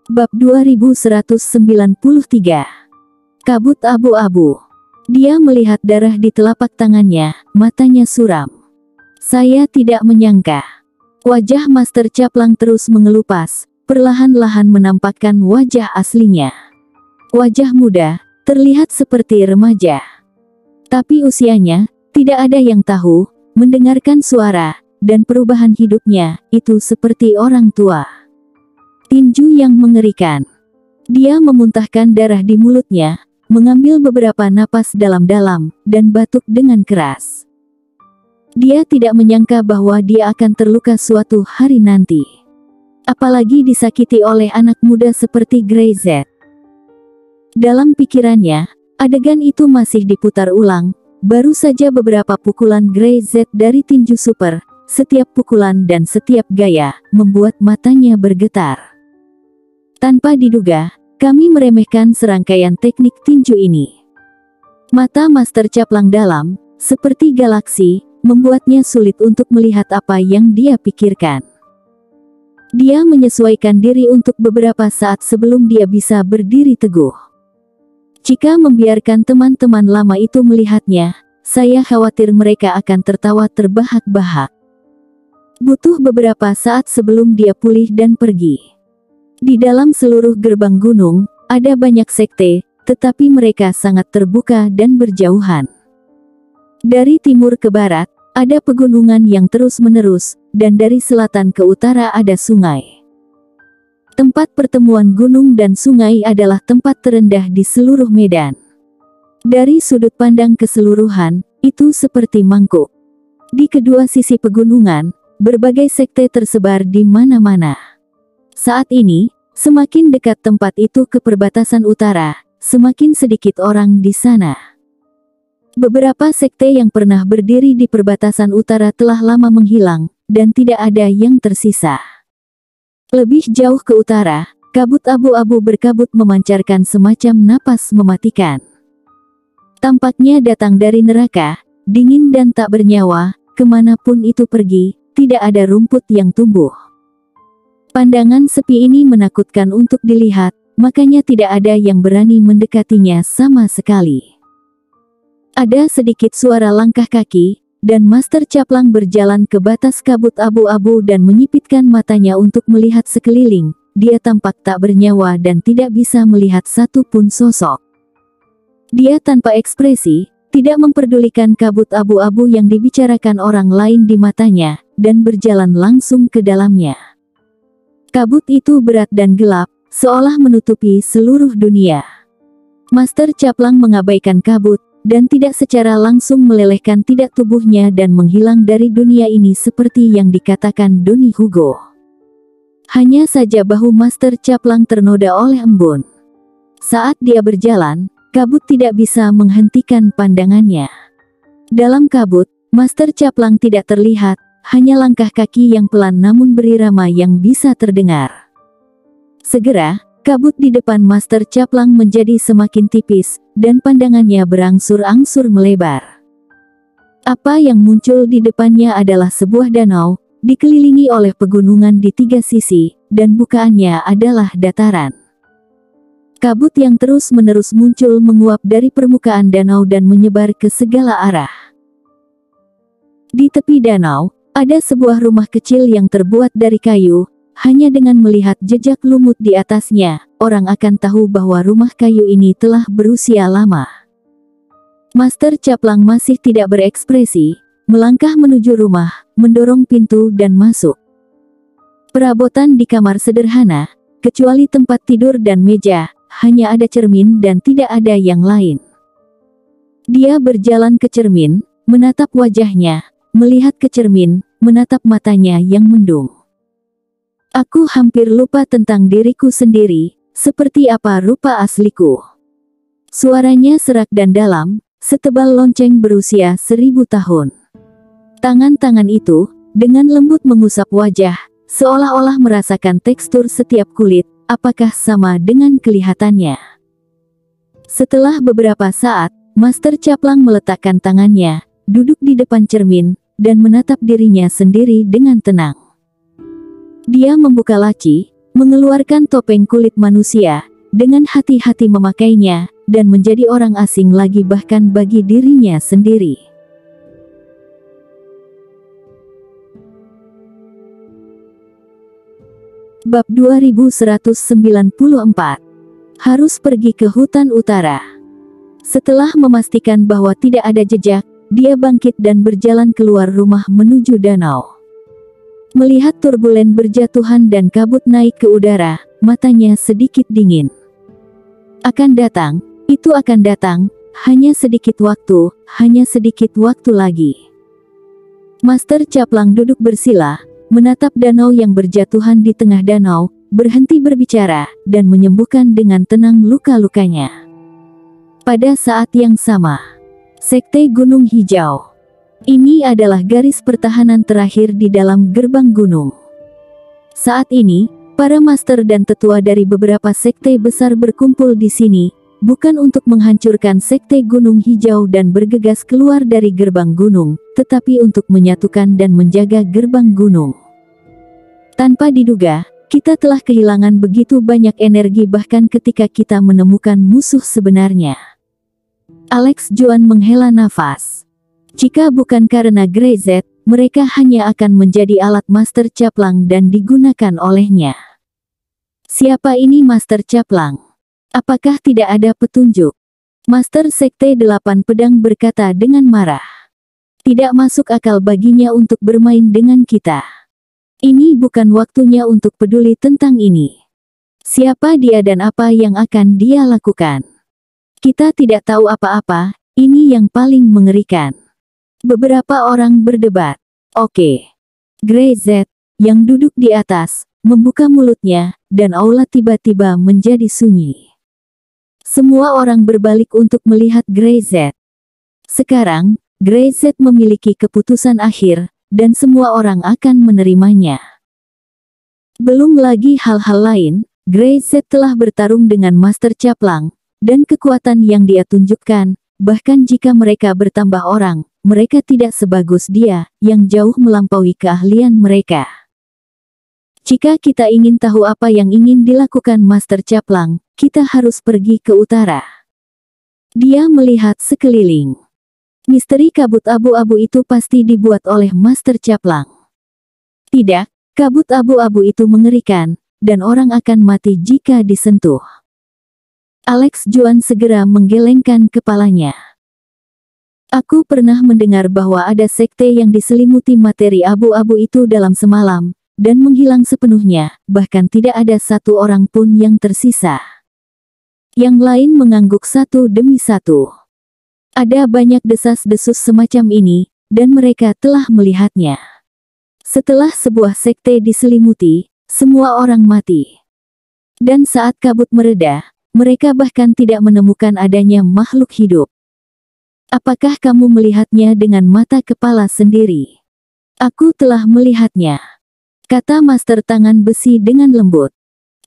Bab 2193. Kabut abu-abu. Dia melihat darah di telapak tangannya, matanya suram. Saya tidak menyangka. Wajah Master Caplang terus mengelupas, perlahan-lahan menampakkan wajah aslinya. Wajah muda, terlihat seperti remaja. Tapi usianya, tidak ada yang tahu. Mendengarkan suara, dan perubahan hidupnya, itu seperti orang tua. Tinju yang mengerikan. Dia memuntahkan darah di mulutnya, mengambil beberapa napas dalam-dalam, dan batuk dengan keras. Dia tidak menyangka bahwa dia akan terluka suatu hari nanti. Apalagi disakiti oleh anak muda seperti Grey Z. Dalam pikirannya, adegan itu masih diputar ulang, baru saja beberapa pukulan Grey Z dari tinju super, setiap pukulan dan setiap gaya, membuat matanya bergetar. Tanpa diduga, kami meremehkan serangkaian teknik tinju ini. Mata Master Caplang dalam, seperti galaksi, membuatnya sulit untuk melihat apa yang dia pikirkan. Dia menyesuaikan diri untuk beberapa saat sebelum dia bisa berdiri teguh. Jika membiarkan teman-teman lama itu melihatnya, saya khawatir mereka akan tertawa terbahak-bahak. Butuh beberapa saat sebelum dia pulih dan pergi. Di dalam seluruh gerbang gunung, ada banyak sekte, tetapi mereka sangat terbuka dan berjauhan. Dari timur ke barat, ada pegunungan yang terus-menerus, dan dari selatan ke utara ada sungai. Tempat pertemuan gunung dan sungai adalah tempat terendah di seluruh medan. Dari sudut pandang keseluruhan, itu seperti mangkuk. Di kedua sisi pegunungan, berbagai sekte tersebar di mana-mana. Saat ini, semakin dekat tempat itu ke perbatasan utara, semakin sedikit orang di sana. Beberapa sekte yang pernah berdiri di perbatasan utara telah lama menghilang, dan tidak ada yang tersisa. Lebih jauh ke utara, kabut abu-abu berkabut memancarkan semacam napas mematikan. Tampaknya datang dari neraka, dingin dan tak bernyawa, kemanapun itu pergi, tidak ada rumput yang tumbuh. Pandangan sepi ini menakutkan untuk dilihat, makanya tidak ada yang berani mendekatinya sama sekali. Ada sedikit suara langkah kaki, dan Master Caplang berjalan ke batas kabut abu-abu dan menyipitkan matanya untuk melihat sekeliling. Dia tampak tak bernyawa dan tidak bisa melihat satu pun sosok. Dia tanpa ekspresi, tidak memperdulikan kabut abu-abu yang dibicarakan orang lain di matanya, dan berjalan langsung ke dalamnya. Kabut itu berat dan gelap, seolah menutupi seluruh dunia. Master Caplang mengabaikan kabut, dan tidak secara langsung melelehkan tidak tubuhnya dan menghilang dari dunia ini seperti yang dikatakan Doni Hugo. Hanya saja bahu Master Caplang ternoda oleh embun. Saat dia berjalan, kabut tidak bisa menghentikan pandangannya. Dalam kabut, Master Caplang tidak terlihat, hanya langkah kaki yang pelan namun berirama yang bisa terdengar. Segera, kabut di depan Master Caplang menjadi semakin tipis, dan pandangannya berangsur-angsur melebar. Apa yang muncul di depannya adalah sebuah danau, dikelilingi oleh pegunungan di tiga sisi, dan bukaannya adalah dataran. Kabut yang terus-menerus muncul menguap dari permukaan danau dan menyebar ke segala arah. Di tepi danau, ada sebuah rumah kecil yang terbuat dari kayu. Hanya dengan melihat jejak lumut di atasnya, orang akan tahu bahwa rumah kayu ini telah berusia lama. Master Caplang masih tidak berekspresi, melangkah menuju rumah, mendorong pintu dan masuk. Perabotan di kamar sederhana, kecuali tempat tidur dan meja, hanya ada cermin dan tidak ada yang lain. Dia berjalan ke cermin, menatap wajahnya, melihat ke cermin, menatap matanya yang mendung. Aku hampir lupa tentang diriku sendiri, seperti apa rupa asliku. Suaranya serak dan dalam, setebal lonceng berusia 1000 tahun. Tangan-tangan itu, dengan lembut mengusap wajah, seolah-olah merasakan tekstur setiap kulit, apakah sama dengan kelihatannya. Setelah beberapa saat, Master Caplang meletakkan tangannya, duduk di depan cermin, dan menatap dirinya sendiri dengan tenang. Dia membuka laci, mengeluarkan topeng kulit manusia, dengan hati-hati memakainya, dan menjadi orang asing lagi bahkan bagi dirinya sendiri. Bab 2194. Harus pergi ke hutan utara. Setelah memastikan bahwa tidak ada jejak, dia bangkit dan berjalan keluar rumah menuju danau. Melihat turbulen berjatuhan dan kabut naik ke udara, matanya sedikit dingin. Akan datang, itu akan datang, hanya sedikit waktu lagi. Master Caplang duduk bersila, menatap danau yang berjatuhan di tengah danau, berhenti berbicara, dan menyembuhkan dengan tenang luka-lukanya. Pada saat yang sama, Sekte Gunung Hijau. Ini adalah garis pertahanan terakhir di dalam gerbang gunung. Saat ini, para master dan tetua dari beberapa sekte besar berkumpul di sini, bukan untuk menghancurkan Sekte Gunung Hijau dan bergegas keluar dari gerbang gunung, tetapi untuk menyatukan dan menjaga gerbang gunung. Tanpa diduga, kita telah kehilangan begitu banyak energi bahkan ketika kita menemukan musuh sebenarnya. Alex Juan menghela nafas. Jika bukan karena Grey-Z, mereka hanya akan menjadi alat Master Caplang dan digunakan olehnya. Siapa ini Master Caplang? Apakah tidak ada petunjuk? Master Sekte 8 Pedang berkata dengan marah. Tidak masuk akal baginya untuk bermain dengan kita. Ini bukan waktunya untuk peduli tentang ini. Siapa dia dan apa yang akan dia lakukan? Kita tidak tahu apa-apa, ini yang paling mengerikan. Beberapa orang berdebat. Oke. Grey-Z, yang duduk di atas, membuka mulutnya, dan aula tiba-tiba menjadi sunyi. Semua orang berbalik untuk melihat Grey-Z. Sekarang, Grey-Z memiliki keputusan akhir, dan semua orang akan menerimanya. Belum lagi hal-hal lain, Grey-Z telah bertarung dengan Master Caplang, dan kekuatan yang dia tunjukkan, bahkan jika mereka bertambah orang, mereka tidak sebagus dia, yang jauh melampaui keahlian mereka. Jika kita ingin tahu apa yang ingin dilakukan Master Caplang, kita harus pergi ke utara. Dia melihat sekeliling. Misteri kabut abu-abu itu pasti dibuat oleh Master Caplang. Tidak, kabut abu-abu itu mengerikan, dan orang akan mati jika disentuh. Alex Juan segera menggelengkan kepalanya. Aku pernah mendengar bahwa ada sekte yang diselimuti materi abu-abu itu dalam semalam, dan menghilang sepenuhnya, bahkan tidak ada satu orang pun yang tersisa. Yang lain mengangguk satu demi satu. Ada banyak desas-desus semacam ini, dan mereka telah melihatnya. Setelah sebuah sekte diselimuti, semua orang mati. Dan saat kabut mereda, mereka bahkan tidak menemukan adanya makhluk hidup. Apakah kamu melihatnya dengan mata kepala sendiri? Aku telah melihatnya, kata Master Tangan Besi dengan lembut.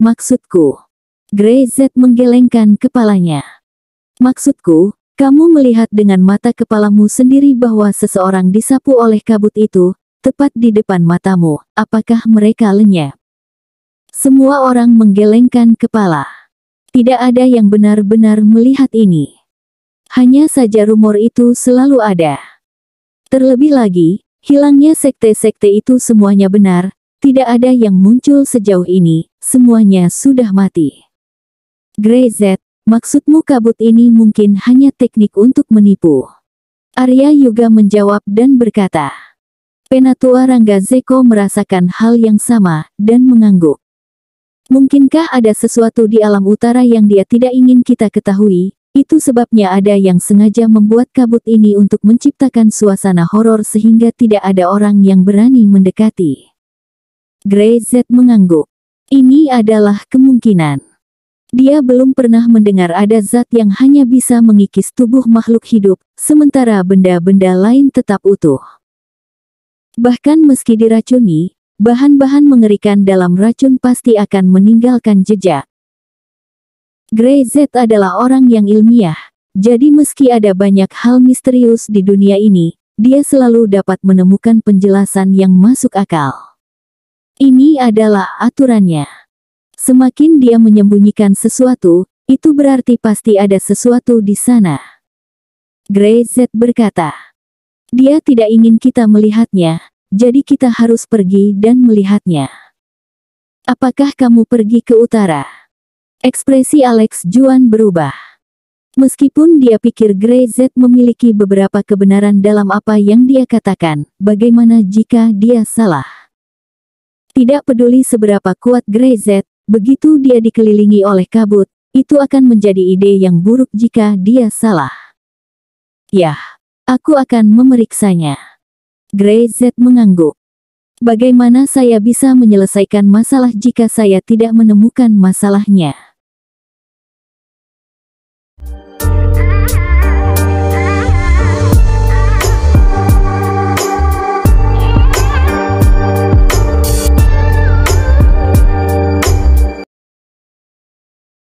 Maksudku. Grey-Z menggelengkan kepalanya. Maksudku, kamu melihat dengan mata kepalamu sendiri bahwa seseorang disapu oleh kabut itu, tepat di depan matamu. Apakah mereka lenyap? Semua orang menggelengkan kepala. Tidak ada yang benar-benar melihat ini. Hanya saja rumor itu selalu ada. Terlebih lagi, hilangnya sekte-sekte itu semuanya benar, tidak ada yang muncul sejauh ini, semuanya sudah mati. Grey-Z, maksudmu kabut ini mungkin hanya teknik untuk menipu. Arya Yuga menjawab dan berkata. Penatua Rangga Zeko merasakan hal yang sama, dan mengangguk. Mungkinkah ada sesuatu di alam utara yang dia tidak ingin kita ketahui? Itu sebabnya ada yang sengaja membuat kabut ini untuk menciptakan suasana horor sehingga tidak ada orang yang berani mendekati. Grey-Z mengangguk. Ini adalah kemungkinan. Dia belum pernah mendengar ada zat yang hanya bisa mengikis tubuh makhluk hidup, sementara benda-benda lain tetap utuh. Bahkan meski diracuni, bahan-bahan mengerikan dalam racun pasti akan meninggalkan jejak. Grey-Z adalah orang yang ilmiah, jadi meski ada banyak hal misterius di dunia ini, dia selalu dapat menemukan penjelasan yang masuk akal. Ini adalah aturannya. Semakin dia menyembunyikan sesuatu, itu berarti pasti ada sesuatu di sana. Grey Z berkata. Dia tidak ingin kita melihatnya, jadi kita harus pergi dan melihatnya. Apakah kamu pergi ke utara? Ekspresi Alex Juan berubah. Meskipun dia pikir Grey Z memiliki beberapa kebenaran dalam apa yang dia katakan, bagaimana jika dia salah? Tidak peduli seberapa kuat Grey Z, begitu dia dikelilingi oleh kabut, itu akan menjadi ide yang buruk jika dia salah. Yah, aku akan memeriksanya. Grey Z mengangguk. Bagaimana saya bisa menyelesaikan masalah jika saya tidak menemukan masalahnya?